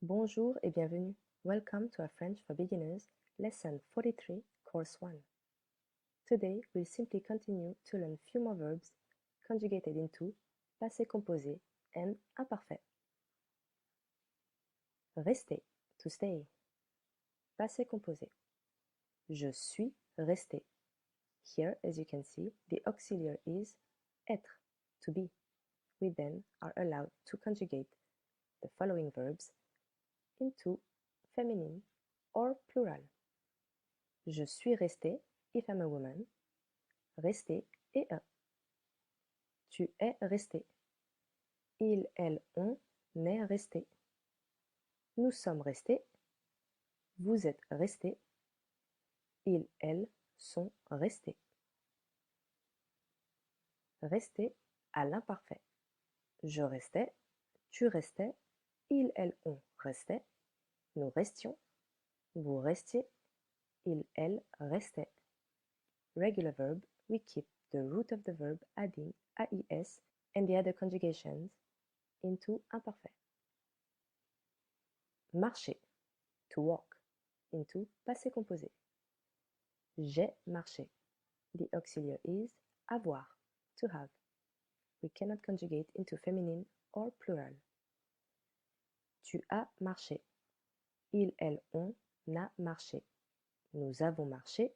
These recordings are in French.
Bonjour et bienvenue. Welcome to our French for Beginners, Lesson 43, Course 1. Today, we'll simply continue to learn few more verbs conjugated into passé composé and imparfait. Rester, to stay. Passé composé. Je suis resté. Here, as you can see, the auxiliary is être, to be. We then are allowed to conjugate the following verbs into feminine or plural. Je suis resté, if I'm a woman. Rester et un. Tu es resté. Il, elle, on est resté. Nous sommes restés. Vous êtes restés. Ils, elles sont restés. Rester à l'imparfait. Je restais. Tu restais. Ils, elles, on restait. Nous restions. Vous restiez. Ils, elles restaient. Regular verb, we keep the root of the verb adding AIS and the other conjugations into imparfait. Marcher, to walk, into passé composé. J'ai marché. The auxiliary is avoir, to have. We cannot conjugate into feminine or plural. Tu as marché. Il, elle, on a marché. Nous avons marché.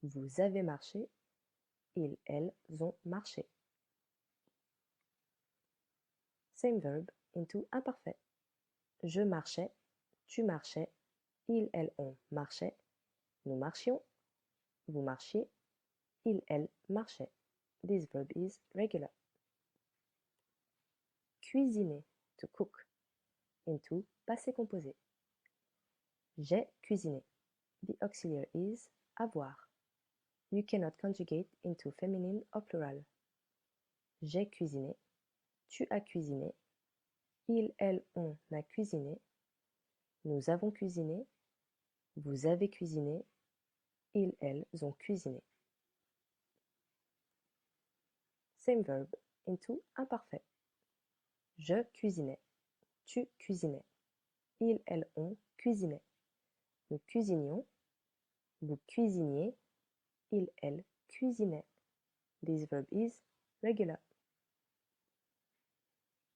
Vous avez marché. Ils, elles ont marché. Same verb into imparfait. Je marchais. Tu marchais. Il, elle, on marchait. Nous marchions. Vous marchiez. Il, elle marchait. This verb is regular. Cuisiner, to cook, into passé composé. J'ai cuisiné. The auxiliary is avoir. You cannot conjugate into feminine or plural. J'ai cuisiné. Tu as cuisiné. Il, elle, on a cuisiné. Nous avons cuisiné. Vous avez cuisiné. Ils, elles ont cuisiné. Same verb into imparfait. Je cuisinais. Tu cuisinais. Ils, elles, on cuisinait. Nous cuisinions. Vous cuisiniez. Il, elle cuisinait. This verb is regular.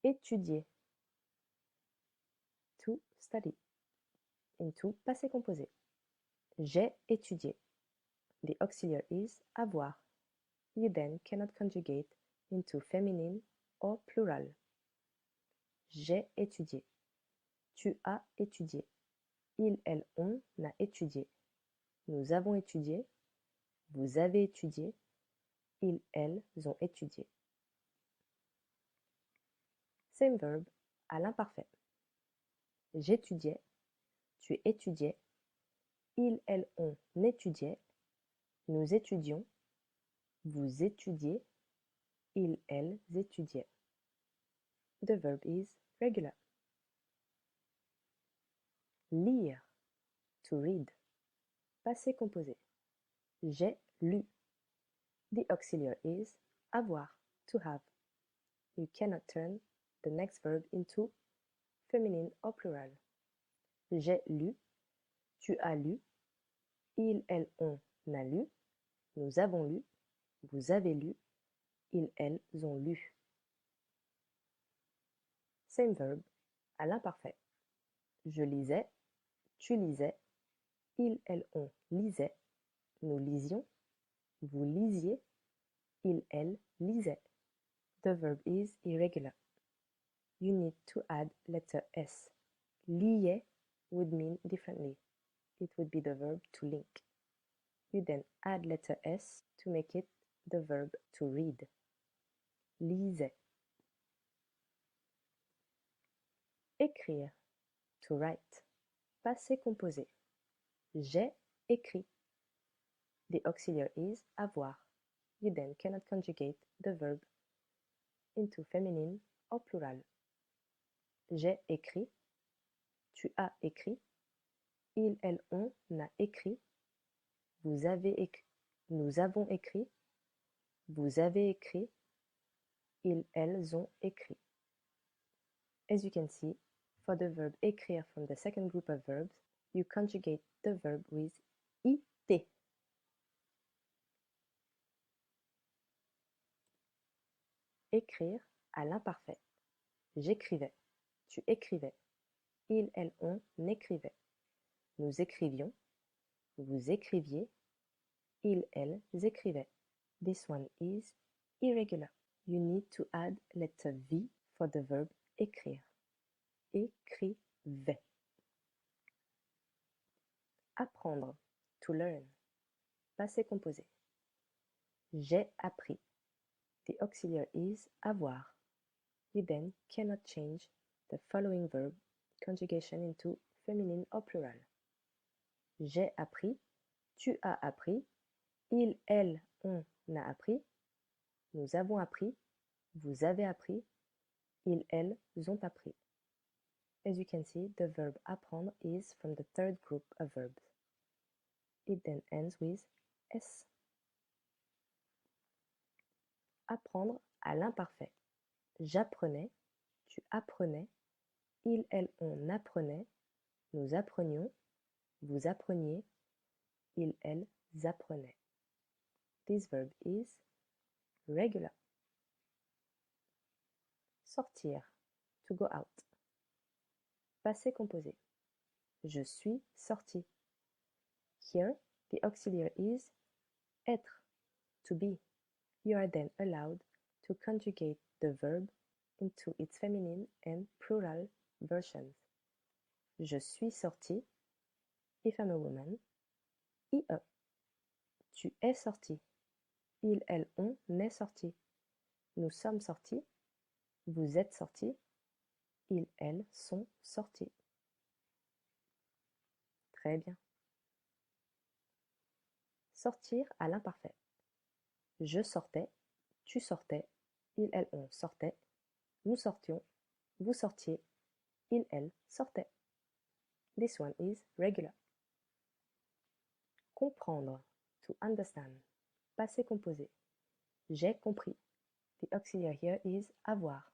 Étudier. To study. Into passé composé. J'ai étudié. The auxiliary is avoir. You then cannot conjugate into feminine or plural. J'ai étudié. Tu as étudié. Il, elle, on a étudié. Nous avons étudié. Vous avez étudié. Ils, elles ont étudié. Same verb à l'imparfait. J'étudiais. Tu étudiais. Il, elle, on étudiait. Nous étudions. Vous étudiez. Ils, elles étudiaient. The verb is regular. Lire. To read. Passé composé. J'ai lu. The auxiliary is avoir. To have. You cannot turn the next verb into feminine or plural. J'ai lu. Tu as lu. Il, elle, on a lu. Nous avons lu. Vous avez lu. Ils, elles ont lu. Same verb à l'imparfait. Je lisais. Tu lisais. Il, elle, on lisait. Nous lisions. Vous lisiez. Il, elle lisait. The verb is irregular. You need to add letter S. Lier would mean differently. It would be the verb to link. You then add letter S to make it the verb to read. Lisait. Écrire. To write. Passé composé. J'ai écrit. The auxiliary is avoir. You then cannot conjugate the verb into feminine or plural. J'ai écrit. Tu as écrit. Il, elle, on a écrit. Vous avez écrit. Nous avons écrit. Vous avez écrit. Ils, elles ont écrit. As you can see, For the verb écrire from the second group of verbs, you conjugate the verb with it. Écrire à l'imparfait. J'écrivais. Tu écrivais. Il, elle, on écrivait. Nous écrivions. Vous écriviez. Il, elles écrivaient. This one is irregular. You need to add letter V for the verb écrire. Écrivait. Apprendre. To learn. Passé composé. J'ai appris. The auxiliary is avoir. You then cannot change the following verb conjugation into feminine or plural. J'ai appris. Tu as appris. Il, elle, on a appris. Nous avons appris. Vous avez appris. Ils, elles ont appris. As you can see, the verb apprendre is from the third group of verbs. It then ends with S. Apprendre à l'imparfait. J'apprenais, tu apprenais, il, elle, on apprenait, nous apprenions, vous appreniez, ils, elles apprenaient. This verb is regular. Sortir, to go out. Passé composé. Je suis sorti. Here, the auxiliary is être, to be. You are then allowed to conjugate the verb into its feminine and plural versions. Je suis sorti, if I'm a woman, ie. Tu es sorti, il, elle, on est sorti. Nous sommes sortis, vous êtes sortis, ils, elles sont sortis. Très bien. Sortir à l'imparfait. Je sortais, tu sortais, il, elle, on sortait, nous sortions, vous sortiez, il, elle sortait. This one is regular. Comprendre, to understand. Passé composé. J'ai compris. The auxiliary here is avoir.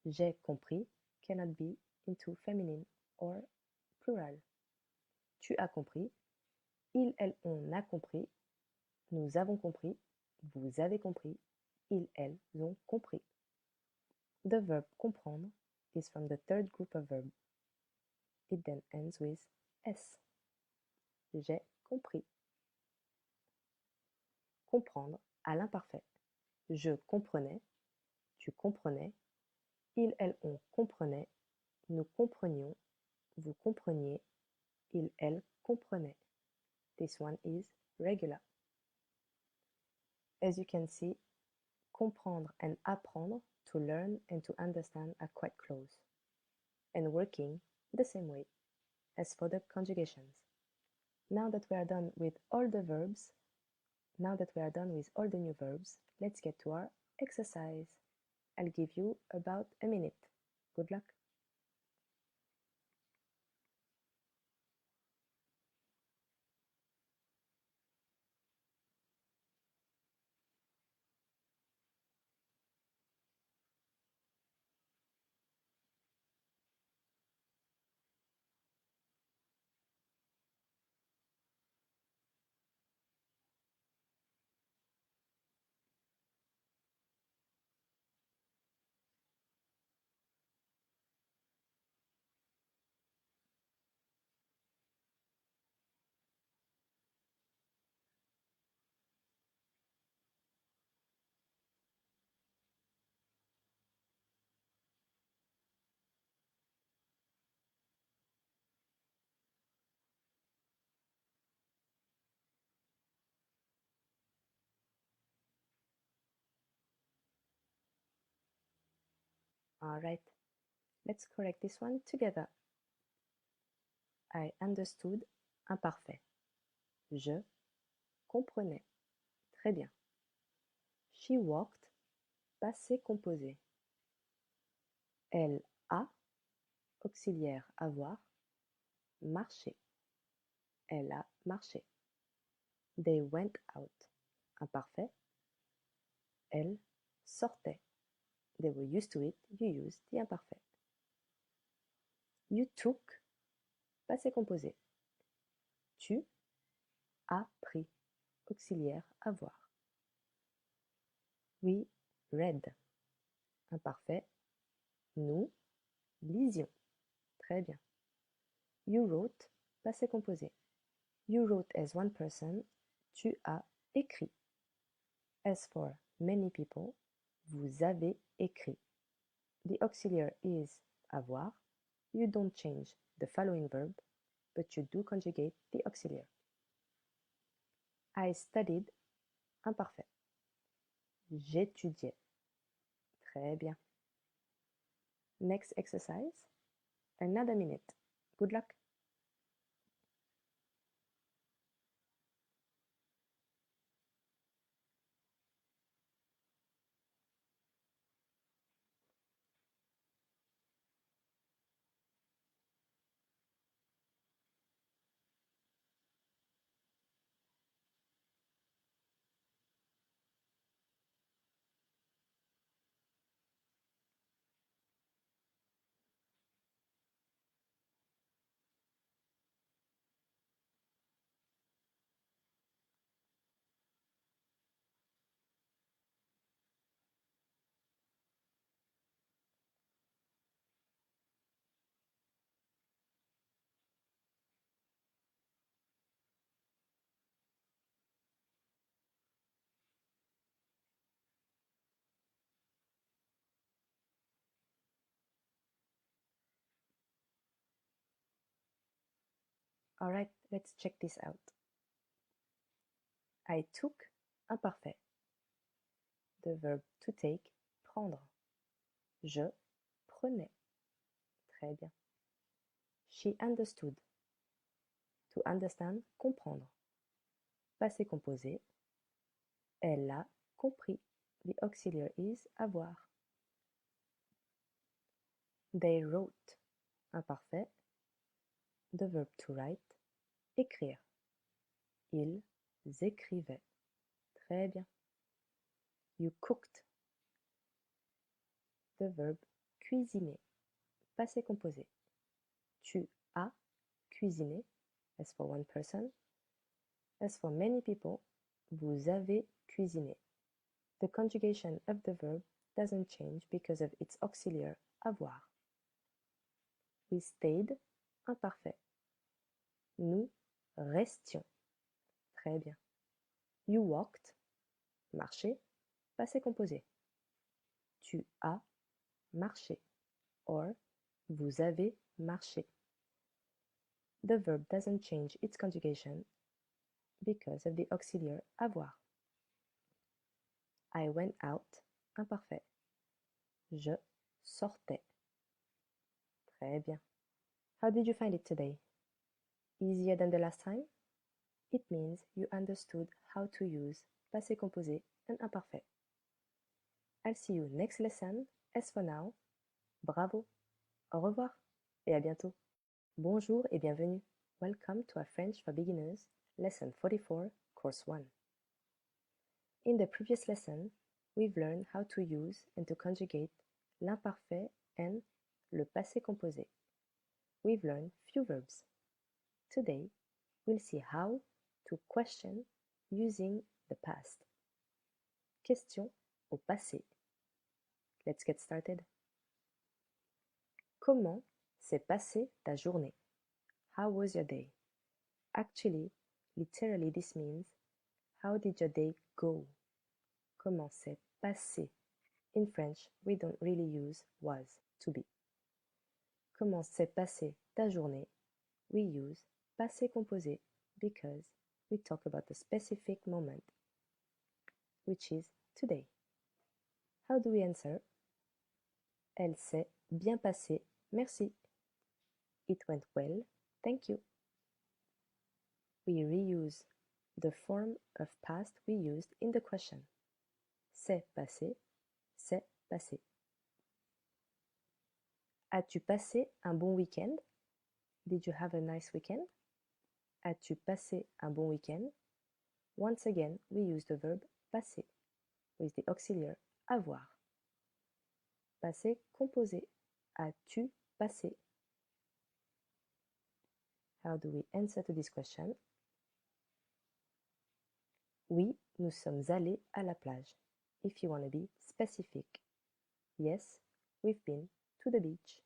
J'ai compris cannot be into feminine or plural. Tu as compris. Il, elle, on a compris. Nous avons compris. Vous avez compris. Ils, elles ont compris. The verb comprendre is from the third group of verbs. It then ends with S. J'ai compris. Comprendre à l'imparfait. Je comprenais. Tu comprenais. Il, elle, on comprenait. Nous comprenions. Vous compreniez. Il, elle comprenaient. This one is regular. As you can see, comprendre and apprendre, to learn and to understand, are quite close and working the same way as for the conjugations. Now that we are done with all the verbs, now that we are done with all the new verbs, let's get to our exercise. I'll give you about a minute. Good luck. All right, let's correct this one together. I understood, imparfait. Je comprenais. Très bien. She walked, passé composé. Elle a, auxiliaire avoir, marché. Elle a marché. They went out, imparfait. Elle sortait. They were used to it, you use the imparfait. You took, passé composé. Tu as pris, auxiliaire avoir. We read, imparfait. Nous lisions. Très bien. You wrote, passé composé. You wrote as one person. Tu as écrit. As for many people, vous avez écrit. The auxiliary is avoir. You don't change the following verb, but you do conjugate the auxiliary. I studied, imparfait. J'étudiais. Très bien. Next exercise. Another minute. Good luck. All right, let's check this out. I took, imparfait. The verb to take, prendre. Je prenais. Très bien. She understood. To understand, comprendre. Passé composé. Elle a compris. The auxiliary is avoir. They wrote. Imparfait. The verb to write. Écrire. Ils écrivaient. Très bien. You cooked. The verb cuisiner. Passé composé. Tu as cuisiné. As for one person. As for many people, vous avez cuisiné. The conjugation of the verb doesn't change because of its auxiliary avoir. We stayed, imparfait. Nous restions. Très bien. You walked, marché, passé composé. Tu as marché. Or, vous avez marché. The verb doesn't change its conjugation because of the auxiliary avoir. I went out, imparfait. Je sortais. Très bien. How did you find it today? Easier than the last time? It means you understood how to use passé composé and imparfait. I'll see you next lesson. As for now, bravo, au revoir et à bientôt. Bonjour et bienvenue. Welcome to our French for Beginners, lesson 44, course 1. In the previous lesson, we've learned how to use and to conjugate l'imparfait and le passé composé. We've learned few verbs. Today, we'll see how to question using the past. Question au passé. Let's get started. Comment s'est passée ta journée? How was your day? Actually, literally this means how did your day go? Comment s'est passé? In French, we don't really use was to be. Comment s'est passée ta journée? We use passé composé because we talk about the specific moment, which is today. How do we answer? Elle s'est bien passée, merci. It went well, thank you. We reuse the form of past we used in the question. C'est passé, c'est passé. As-tu passé un bon week-end? Did you have a nice weekend? As-tu passé un bon week-end? Once again, we use the verb passer with the auxiliary avoir. Passé composé. As-tu passé? How do we answer to this question? Oui, nous sommes allés à la plage. If you want to be specific. Yes, we've been to the beach.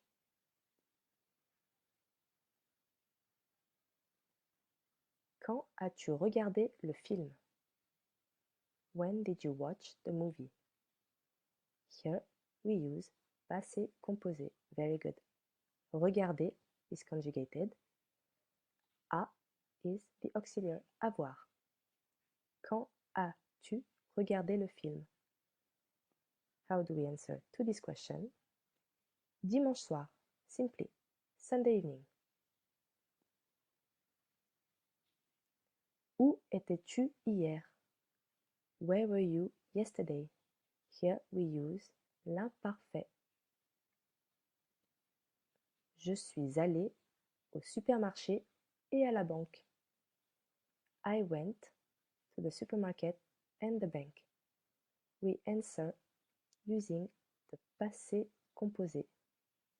Quand as-tu regardé le film? When did you watch the movie? Here we use passé composé. Very good. Regarder is conjugated. A is the auxiliary avoir. Quand as-tu regardé le film? How do we answer to this question? Dimanche soir, simply. Sunday evening. Où étais-tu hier? Where were you yesterday? Here we use l'imparfait. Je suis allé au supermarché et à la banque. I went to the supermarket and the bank. We answer using the passé composé.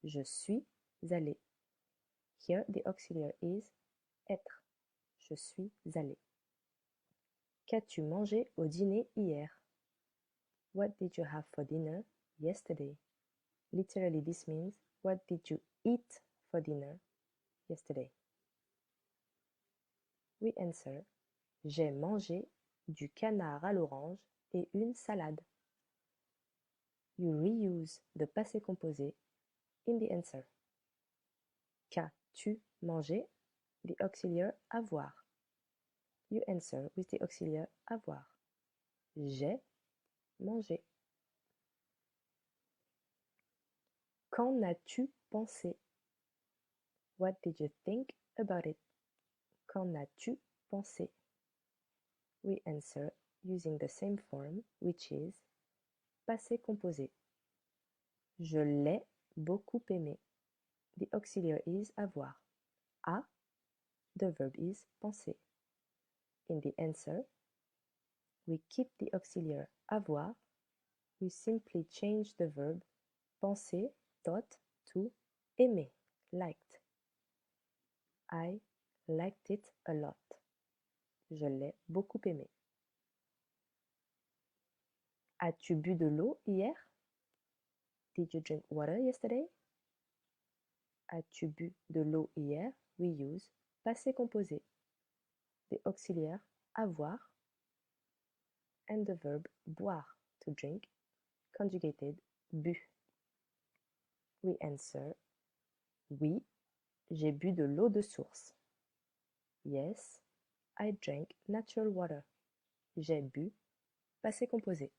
Je suis allé. Here the auxiliary is être. Je suis allé. Qu'as-tu mangé au dîner hier? What did you have for dinner yesterday? Literally this means what did you eat for dinner yesterday? We answer j'ai mangé du canard à l'orange et une salade. You reuse the passé composé in the answer. Qu'as-tu mangé? The auxiliary avoir. You answer with the auxiliary avoir. J'ai mangé. Qu'en as-tu pensé? What did you think about it? Qu'en as-tu pensé? We answer using the same form, which is passé composé. Je l'ai beaucoup aimé. The auxiliary is avoir. A, the verb is penser. In the answer, we keep the auxiliary avoir. We simply change the verb penser, thought, to aimer, liked. I liked it a lot. Je l'ai beaucoup aimé. As-tu bu de l'eau hier? Did you drink water yesterday? As-tu bu de l'eau hier? We use passé composé. The auxiliary avoir and the verb boire, to drink, conjugated bu. We answer oui, j'ai bu de l'eau de source. Yes, I drank natural water. J'ai bu, passé composé.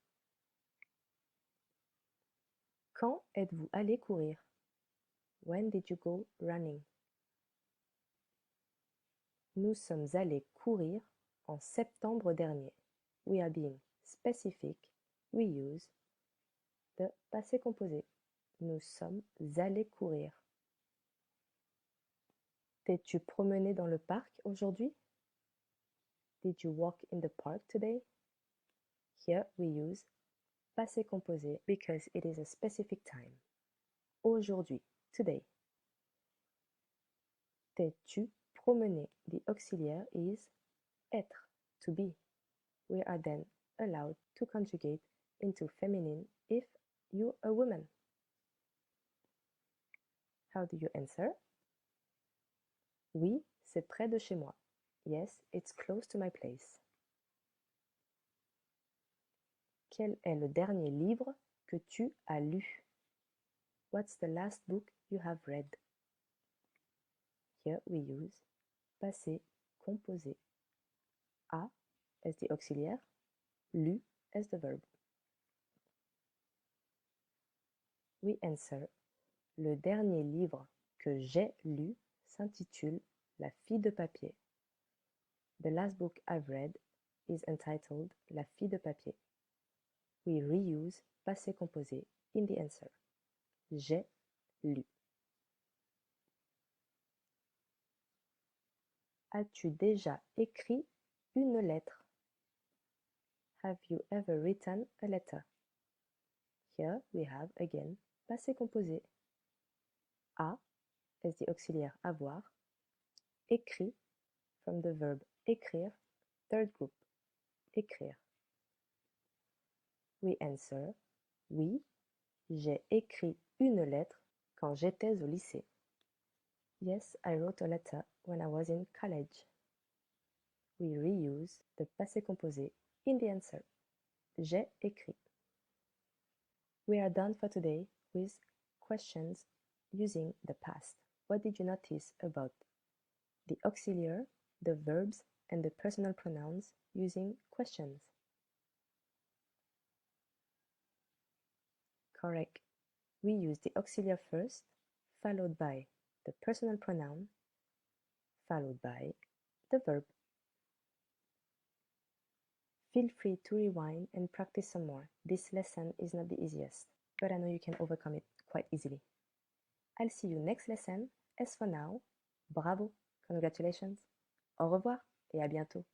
Quand êtes-vous allé courir? When did you go running? Nous sommes allés courir en septembre dernier. We are being specific. We use the passé composé. Nous sommes allés courir. T'es-tu promené dans le parc aujourd'hui? Did you walk in the park today? Here we use passé composé because it is a specific time. Aujourd'hui, today. T'es-tu promené? The auxiliary is être, to be. We are then allowed to conjugate into feminine if you're a woman. How do you answer? Oui, c'est près de chez moi. Yes, it's close to my place. Quel est le dernier livre que tu as lu? What's the last book you have read? Here we use passé composé. A as the auxiliary, lu as the verb. We answer le dernier livre que j'ai lu s'intitule La fille de papier. The last book I've read is entitled La fille de papier. We reuse passé composé in the answer. J'ai lu. As-tu déjà écrit une lettre? Have you ever written a letter? Here we have again passé composé. A as the auxiliary avoir. écrit, from the verb écrire, third group, écrire. We answer, oui, j'ai écrit une lettre quand j'étais au lycée. Yes, I wrote a letter when I was in college. We reuse the passé composé in the answer. J'ai écrit. We are done for today with questions using the past. What did you notice about the auxiliary, the verbs, and the personal pronouns using questions? Correct. We use the auxiliary first, followed by the personal pronoun, followed by the verb. Feel free to rewind and practice some more. This lesson is not the easiest, but I know you can overcome it quite easily. I'll see you next lesson. As for now, bravo, congratulations, au revoir et à bientôt.